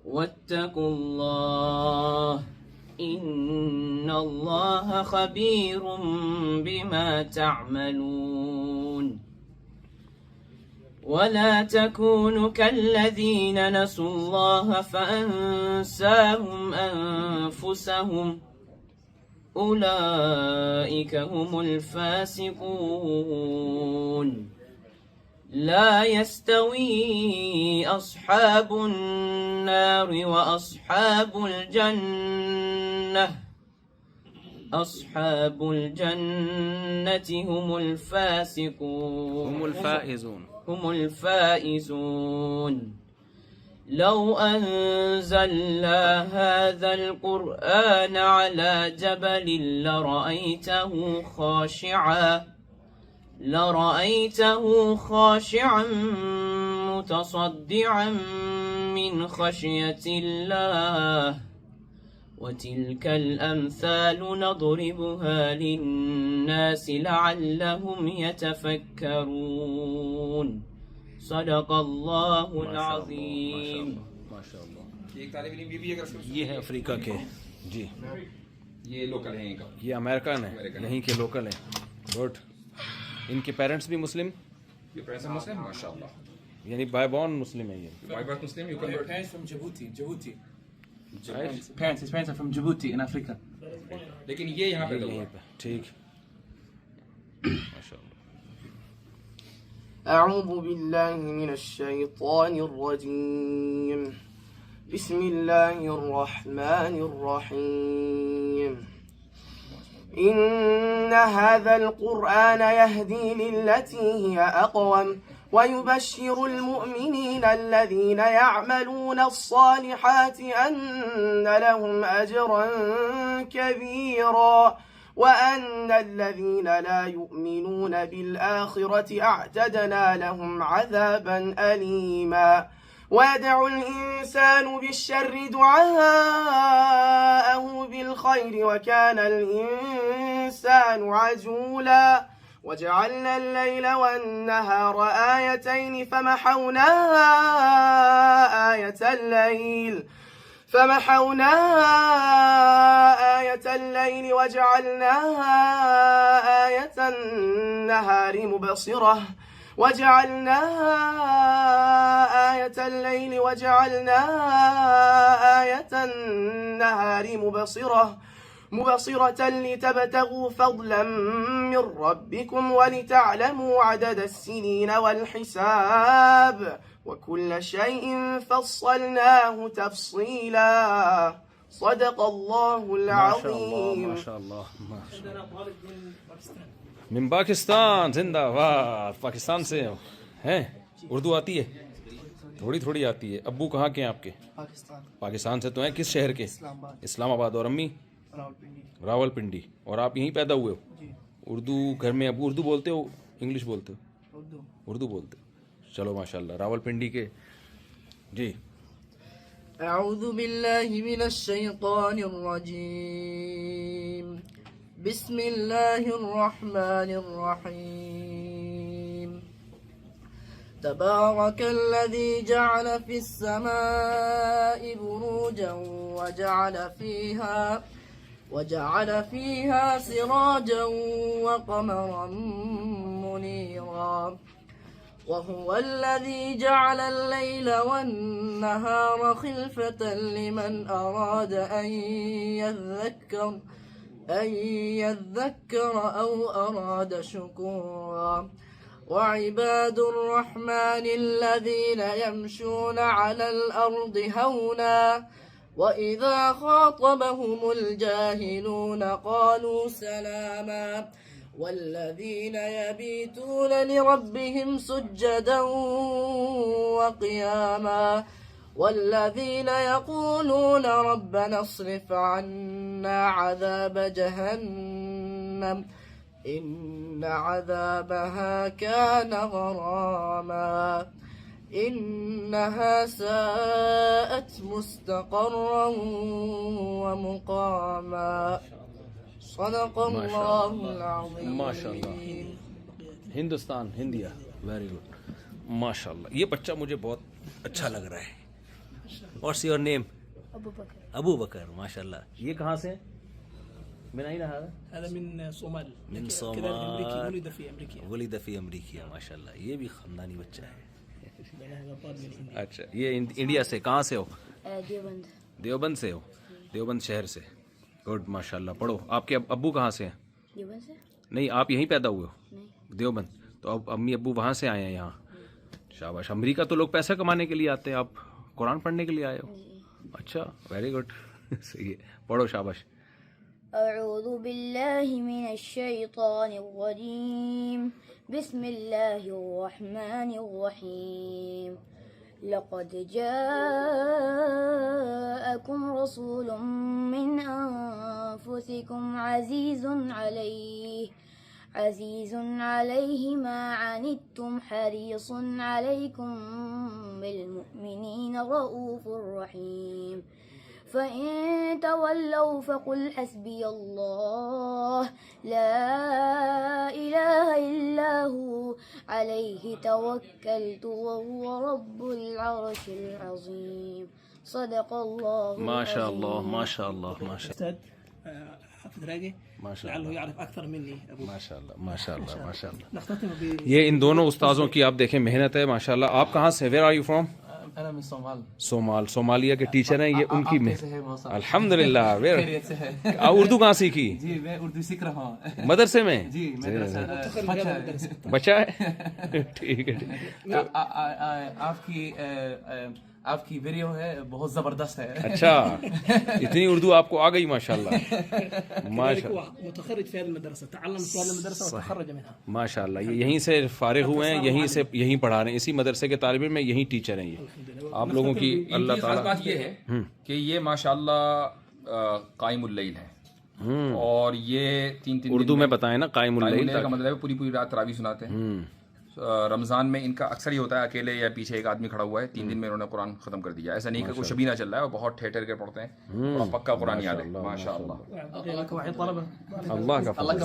واتقوا الله إن الله خبير بما تعملون ولا تكونوا كالذين نسوا الله فأنساهم أنفسهم أولئك هم الفاسقون لا يستوي أصحاب النار وأصحاب الجنة أصحاب الجنة هم الفاسقون هم الفائزون لو أنزلنا هذا القرآن على جبل لرأيته خاشعا متصدعا من خشية الله وتلك الأمثال نضربها للناس لعلهم يتفكرون صدق الله العظیم. یہ ہے افریقہ کے جی یہ لوکل ہیں یہ امریکن ہیں یہیں کے لوکل ہیں. گڈ. ان کے پیرنٹس بھی مسلم یہ پیرنٹس مسلم ماشاء اللہ یعنی بائی بورن مسلم ہے یہ by birth Muslim you convert Parents from Djibouti. His Parents are from Djibouti in Africa. لیکن یہ یہاں پہ یہیں پہ ٹھیک ماشاء اللہ. أعوذ بالله من الشيطان الرجيم بسم الله الرحمن الرحيم إن هذا القرآن يهدي للتي هي أقوم ويبشر المؤمنين الذين يعملون الصالحات أن لهم أجرا كبيرا وأن الذين لا يؤمنون بالآخرة أعتدنا لهم عذابا أليما ويدعو الإنسان بالشر دعاءه بالخير وكان الإنسان عجولا وجعلنا الليل والنهار آيتين فمحونا آية الليل وجعلنا آية النهار مبصرة مبصرة لتبتغوا فضلا من ربكم ولتعلموا عدد السنين والحساب وكل شيء فصلناه تفصيلا صدق الله العظيم. ما شاء الله من پاکستان زندہ باد. پاکستان سے ہیں اردو آتی ہے تھوڑی تھوڑی آتی ہے. ابو کہاں کے ہیں آپ کے؟ پاکستان سے تو ہیں. کس شہر کے؟ اسلام آباد. اور امی؟ راول پنڈی. اور آپ یہیں پیدا ہوئے ہو؟ اردو گھر میں ابو اردو بولتے ہو انگلش بولتے ہو؟ اردو بولتے ہو. چلو ماشاء اللہ. راول پنڈی کے جی. اعوذ باللہ من الشیطان الرجیم بسم اللہ الرحمن الرحیم تبارک الذی جعل فی السماء بروجا وجعل فيها سراجا وقمرا منيرا وهو الذي جعل الليل والنهار خلفة لمن أراد أن يذكر أو أراد شكورا وعباد الرحمن الذين يمشون على الأرض هونا وإذا خاطبهم الجاهلون قالوا سلاما والذين يبيتون لربهم سجدا وقياما والذين يقولون ربنا اصرف عنا عذاب جهنم إن عذابها كان غراما إنها ساءت مستقرا ومقاما صدق الله العظيم. ماشاء اللہ. ہندوستان ہندیا ویری گڈ ماشاء اللہ. یہ بچہ مجھے بہت اچھا لگ رہا ہے. What's your name? Abu Bakr. ماشاء اللہ. یہ کہاں سے؟ من أين هذا؟ هذا من صومال. من صومال. ولد في امریکہ. ماشاء اللہ. یہ بھی خاندانی بچہ ہے. اچھا یہ انڈیا سے کہاں سے ہو؟ دیوبند. دیوبند سے ہو. دیوبند شہر سے. گڈ ماشاء اللہ. پڑھو. آپ کے ابو کہاں سے ہیں؟ دیوبند سے نہیں آپ یہیں پیدا ہوئے ہو؟ نہیں دیوبند. تو اب امی ابو وہاں سے آئے ہیں یہاں. شاباش. امریکہ تو لوگ پیسہ کمانے کے لیے آتے ہیں, آپ قرآن پڑھنے کے لیے آئے ہو؟ اچھا ویری گڈ. صحیح ہے. پڑھو. شاباش. أعوذ بالله من الشيطان الرجيم بسم الله الرحمن الرحيم لقد جاءكم رسول من أنفسكم عزيز عليه ما عنتم حريص عليكم بالمؤمنين رؤوف رحيم فإن تولوا فقل حسبي الله لا إله إلا هو عليه توكلت وهو رب العرش العظيم صدق الله. ما شاء الله ما شاء الله ما شاء الله. أستاذ حافظ راقي ما شاء لعله الله يعرف أكثر مني أبو. ما شاء الله ما شاء الله ما شاء الله. نختتم یہ ان دونوں استاذوں کی آپ دیکھیں محنت ہے ماشاء اللہ. آپ کہاں سے؟ Where are you from? انا من صومال. صومال. صومالیہ کے ٹیچر ہیں یہ. ان کی الحمد للہ. خیریت سے ہے. اردو کہاں سیکھی؟ جی میں اردو سیکھ رہا ہوں مدرسے میں. جی مدرسہ بچہ ہے. ٹھیک ہے. آپ کی ویڈیو ہے بہت زبردست ہے. اچھا اتنی اردو آپ کو آ گئی ماشاء اللہ. ماشاء اللہ. متخرج في هذه المدرسة تعلم في هذه المدرسة وتخرج منها. ماشاء اللہ. یہ یہیں سے فارغ ہوئے ہیں, یہیں پڑھا رہے ہیں, اسی مدرسے کے طالب علم میں, یہیں ٹیچر ہیں یہ. آپ لوگوں کی اللہ خاص تعالیٰ. بات یہ ہے کہ یہ ماشاءاللہ قائم اللیل ہے اور یہ تین اردو میں بتائیں نا. قائم اللیل کا مطلب ہے پوری رات تراویح سناتے ہیں. رمضان میں ان کا اکثر ہی ہوتا ہے اکیلے یا پیچھے ایک آدمی کھڑا ہوا ہے. 3 دن میں انہوں نے قرآن ختم کر دیا. ایسا نہیں کہ کوئی شبینہ چل رہا ہے, اور بہت ٹھہر کے پڑھتے ہیں اور پکا قرآن یاد ہے ماشاء اللہ. اللہ کا فضل.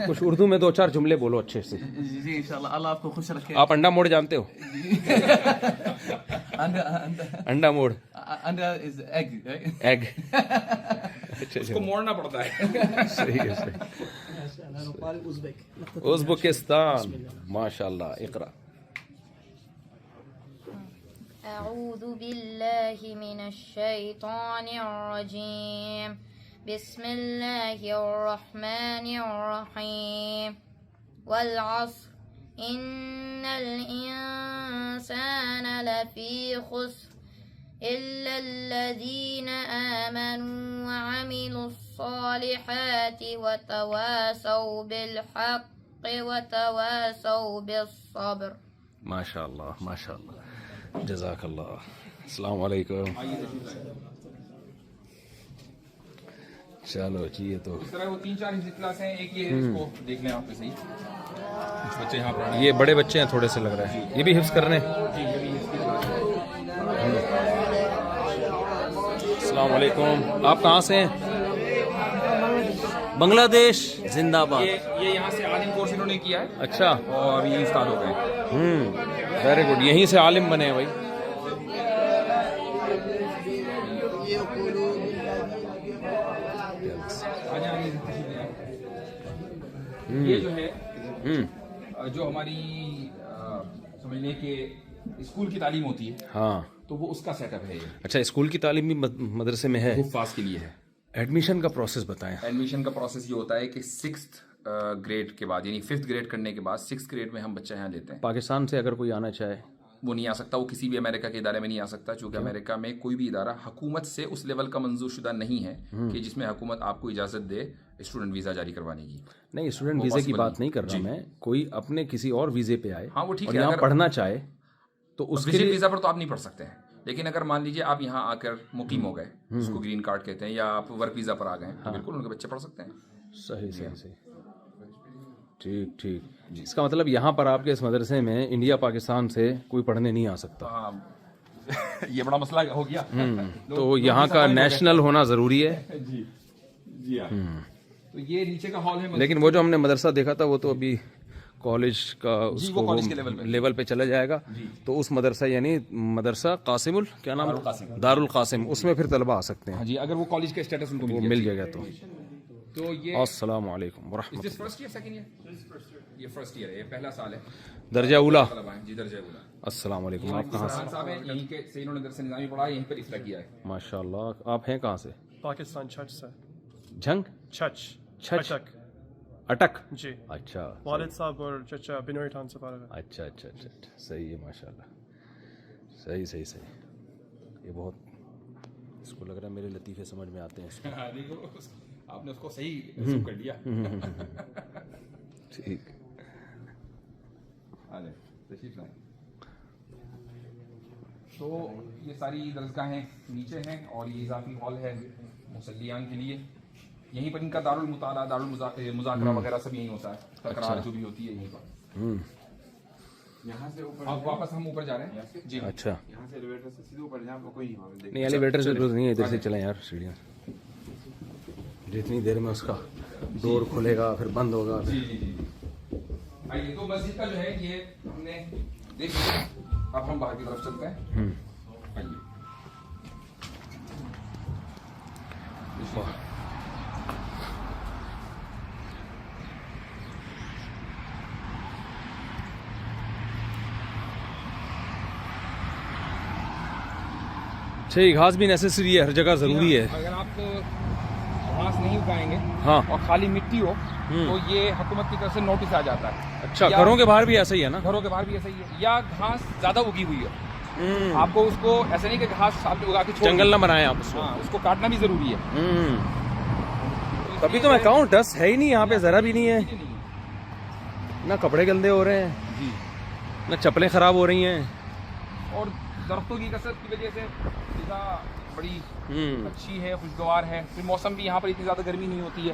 کچھ اردو میں 2-4 جملے بولو اچھے سے. جی انشاءاللہ اللہ آپ کو خوش رکھے. آپ انڈا موڑ جانتے ہو؟ انڈا موڑ. انڈا از ایگ. ایگ. اس کو موڑنا پڑتا ہے. صحیح ہے. ازبکستان. ماشاء اللہ. اقرا. أعوذ بالله من الشيطان الرجيم بسم الله الرحمن الرحيم والعصر إن الإنسان لفي خسر إلا الذين آمنوا وعملوا الصالحات وتواصوا بالحق وتواصوا بالصبر. ماشاء اللہ ماشاء اللہ. جزاک اللہ. السلام علیکم. چلو جی. یہ تو اس طرح وہ 3-4 حفظ کلاس ہیں. ایک یہ اس کو دیکھ لیں آپ کے صحیح بچے یہاں پر. یہ بڑے بچے ہیں تھوڑے سے لگ رہے ہیں. یہ بھی حفظ کرنے. السلام علیکم. آپ کہاں سے ہیں؟ بنگلہ دیش. زندہ باد. یہ یہاں سے عالم کورس انہوں نے کیا ہے. اچھا. اور یہ استاد ہو گئے. Very good. یہیں سے عالم بنے ہیں بھائی. یہ جو ہے جو ہماری سمجھ لیں کہ اسکول کی تعلیم ہوتی ہے, ہاں تو وہ اس کا سیٹ اپ ہے. اچھا اسکول کی تعلیم بھی مدرسے میں ہے. حفاظ کے لیے ہے. ایڈمیشن کا پروسیس بتائیں. ایڈمیشن کا پروسیس یہ ہوتا ہے کہ 6th گریڈ کے بعد, یعنی 5th گریڈ کرنے کے بعد 6th گریڈ میں ہم بچہ یہاں لیتے ہیں. پاکستان سے اگر کوئی آنا چاہے وہ نہیں آ سکتا. وہ کسی بھی امریکہ کے ادارے میں نہیں آ سکتا, چونکہ امریکہ میں کوئی بھی ادارہ حکومت سے اس لیول کا منظور شدہ نہیں ہے کہ جس میں حکومت آپ کو اجازت دے اسٹوڈنٹ ویزا جاری کروانے کی. نہیں اسٹوڈنٹ ویزے کی بات نہیں کر رہا میں. کوئی اپنے کسی اور ویزے پہ آئے ہاں وہ ٹھیک اور ہے, یہاں پڑھنا چاہے تو اس کے لیے ویزا پر تو آپ نہیں پڑھ سکتے ہیں. لیکن اگر مان لیجیے آپ یہاں آ کر مقیم ہو گئے, اس کو گرین کارڈ کہتے ہیں, یا آپ ورک ویزا پر آ گئے, تو بالکل ان کے بچے پڑھ سکتے ہیں. صحیح صحیح صحیح. ٹھیک ٹھیک. اس کا مطلب یہاں پر آپ کے اس مدرسے میں انڈیا پاکستان سے کوئی پڑھنے نہیں آ سکتا. یہ بڑا مسئلہ ہو گیا. تو یہاں کا نیشنل ہونا ضروری ہے. جی جی. تو یہ نیچے کا ہال ہے. لیکن وہ جو ہم نے مدرسہ دیکھا تھا وہ تو ابھی کالج کا اس کو لیول پہ چلا جائے گا. تو اس مدرسہ یعنی مدرسہ قاسم کیا نام ہے, دارالقاسم, اس میں پھر طلبہ آ سکتے ہیں. جی اگر وہ کالج کا اسٹیٹس ان کو مل جائے گا. تو یہ السلام علیکم ورحمۃ اللہ. فرسٹ ایئر سیکنڈ ایئر, یہ فرسٹ ایئر ہے, یہ پہلا سال ہے. درجہ اولا. جی درجہ اولا. السلام علیکم. آپ کہاں سے؟ صاحب ہیں یہیں کے سے, انہوں نے درس نظامی پڑھا, یہیں پر اصلاح کیا ہے. ماشاء اللہ. آپ ہیں کہاں سے؟ پاکستان چھچ سے. جھنگ چھچ اٹک. جی. اچھا. والد صاحب اور چچا بنوری ٹاؤن سے پڑھا ہے. اچھا اچھا اچھا. صحیح ہے ماشاء اللہ. صحیح صحیح صحیح. یہ بہت اس کو لگ رہا ہے میرے لطیفے سمجھ میں آتے ہیں. آپ نے اس کو صحیح ریزیو کر لیا. ٹھیک. تشریف لائیں. تو یہ ساری درسگاہیں نیچے ہیں اور یہ اضافی ہال ہے مصلیان کے لیے. یہیں پر ان کا دارالمطالعہ, دارالمذاکرہ وغیرہ سب یہیں ہوتا ہے. تقرار جو بھی ہوتی ہے یہیں پر. یہاں سے اب واپس ہم اوپر جا رہے ہیں. جی اچھا. یہاں سے ایلیویٹر سے سیدھے اوپر جہاں کوئی نہیں, ایلیویٹر سے ضرورت نہیں ہے, ادھر سے چلیں یار. سیڑھیاں جتنی دیر میں اس کا ڈور کھلے گا پھر بند ہوگا. جی جی جی. آئیے تو مسجد کا جو ہے یہ ہم نے دیکھ لیا. اب ہم باہر کی طرف چلتے ہیں. آئیے. اچھا, گھاس بھی نیسیسری ہے, ہر جگہ ضروری ہے. اگر آپ گھاس نہیں اگائیں گے ہاں اور خالی مٹی ہو تو یہ حکومت کی طرف سے نوٹس آ جاتا ہے. اچھا, گھروں کے باہر بھی ایسا ہی ہے نا؟ گھروں کے باہر بھی ایسا ہی ہے. یا گھاس زیادہ اگی ہوئی ہے, آپ کو اس کو ایسا نہیں کہ گھاس آپ نے اگا کے جنگل نہ بنائیں آپ اس کو. ہاں, اس کو کاٹنا بھی ضروری ہے. تبھی تو میں کہوں ڈسٹ ہے ہی نہیں یہاں پہ, ذرا بھی نہیں ہے. نہ کپڑے گندے ہو رہے ہیں, جی نہ چپلیں خراب ہو رہی ہیں. اور درختوں کی کثرت کی وجہ سے فضا بڑی اچھی ہے, خوشگوار ہے. پھر موسم بھی یہاں پر اتنی زیادہ گرمی نہیں ہوتی ہے.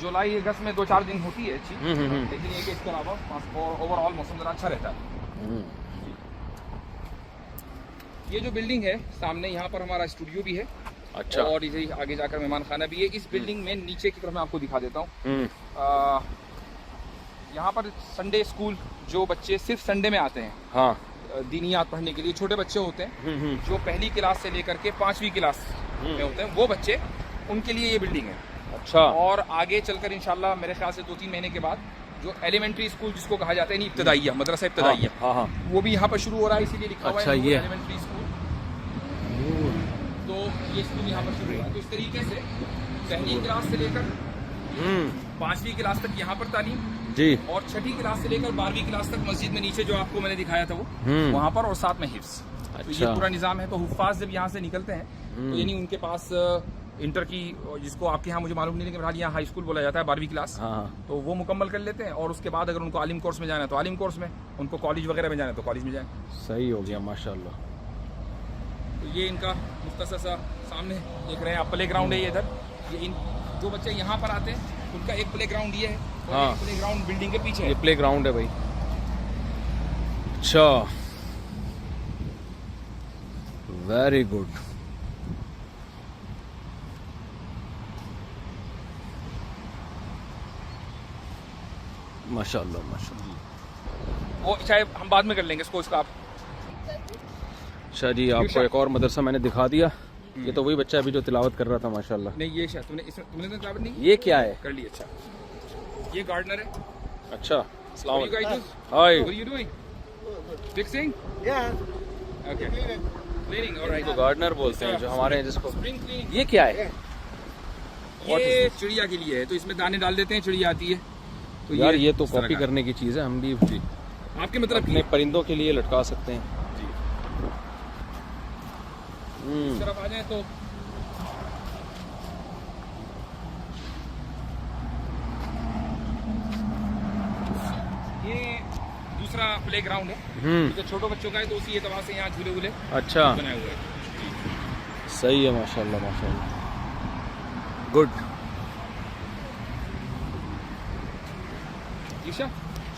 جولائی اگست میں 2-4 دن ہوتی ہے اچھی, لیکن یہ کہ اس کے علاوہ اوور آل موسم ذرا اچھا رہتا ہے. یہ جو بلڈنگ ہے سامنے, یہاں پر ہمارا اسٹوڈیو بھی ہے. اچھا. اور اسے آگے جا کر مہمان خانہ بھی ہے. اس بلڈنگ میں نیچے کی طرف میں آپ کو دکھا دیتا ہوں. یہاں پر سنڈے اسکول جو بچے صرف سنڈے میں آتے ہیں, ہاں, دینیات پڑھنے کے لیے, چھوٹے بچے ہوتے ہیں جو پہلی کلاس سے لے کر کے 5ویں کلاس میں ہوتے ہیں, وہ بچے, ان کے لیے یہ بلڈنگ ہے. اچھا. اور آگے چل کر انشاءاللہ میرے خیال سے 2-3 مہینے کے بعد جو ایلیمنٹری اسکول جس کو کہا جاتا ہے نہیں, ابتدائیہ, مدرسہ ابتدائیہ, وہ بھی یہاں پر شروع ہو رہا ہے. اسی لیے لکھا ہوا ہے ایلیمنٹری اسکول. تو یہ اسکول یہاں پر شروع ہوا ہے. تو اس طریقے سے پہلی کلاس سے لے کر 5ویں کلاس تک یہاں پر تعلیم, جی, اور 6ٹھی کلاس سے لے کر 12ویں کلاس تک مسجد میں نیچے جو آپ کو میں نے دکھایا تھا وہ وہاں پر, اور ساتھ میں حفظ. تو یہ پورا نظام ہے. تو حفاظ جب یہاں سے نکلتے ہیں تو یعنی ان کے پاس انٹر کی, جس کو آپ کے یہاں مجھے معلوم نہیں, لیکن یہاں ہائی اسکول بولا جاتا ہے, 12ویں کلاس, تو وہ مکمل کر لیتے ہیں. اور اس کے بعد اگر ان کو عالم کورس میں جانا ہے تو عالم کورس میں, ان کو کالج وغیرہ میں جانا ہے تو کالج میں جائیں. صحیح ہو گیا ماشاء اللہ. تو یہ ان کا مختصر سا سامنے دیکھ رہے ہیں آپ پلے گراؤنڈ ہے. یہ ادھر یہ جو بچے یہاں پر آتے ہیں ان کا ایک پلے گراؤنڈ یہ ہے, اور پلے گراؤنڈ بلڈنگ کے پیچھے ہے. یہ پلے گراؤنڈ ہے بھائی. اچھا, ویری گڈ. ماشاء اللہ ماشاء اللہ. وہ چاہے ہم بعد میں کر لیں گے اس کو, اس کا آپ. اچھا جی, آپ کو ایک اور مدرسہ میں نے دکھا دیا. یہ تو وہی بچہ ابھی جو تلاوت کر رہا تھا ماشاء اللہ. نہیں, یہ تم نے تلاوت نہیں, یہ کیا ہے کر لی. اچھا, یہ گارڈنر ہے. اچھا, السلام علیکم. High, what are you doing? Fixing? Yeah. Okay. Cleaning, all right. تو گارڈنر بولتے ہیں جو ہمارے ہیں جس کو. یہ کیا ہے؟ یہ چڑیا کے لیے ہے, تو اس میں دانے ڈال دیتے ہیں, چڑیا آتی ہے. تو یار یہ تو کاپی کرنے کی چیز ہے, ہم بھی آپ کے مطلب اپنے پرندوں کے لیے لٹکا سکتے ہیں. اس طرف آ جائیں تو یہ دوسرا پلے گراؤنڈ ہے, جو چھوٹوں بچوں کا ہے, تو اسی اعتبار سے یہاں جھولے وولے اچھا بنائے ہوئے ہیں. صحیح ہے ماشاء اللہ ماشاء اللہ. Good. Isha,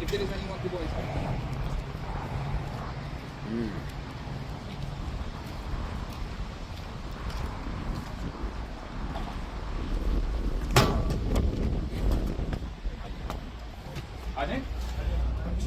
if there is anyone to go inside.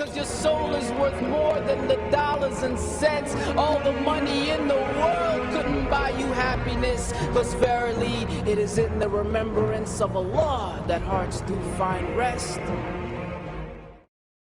Cause your soul is worth more than the dollars and cents. All the money in the world couldn't buy you happiness. Cause verily it is in the remembrance of Allah that hearts do find rest.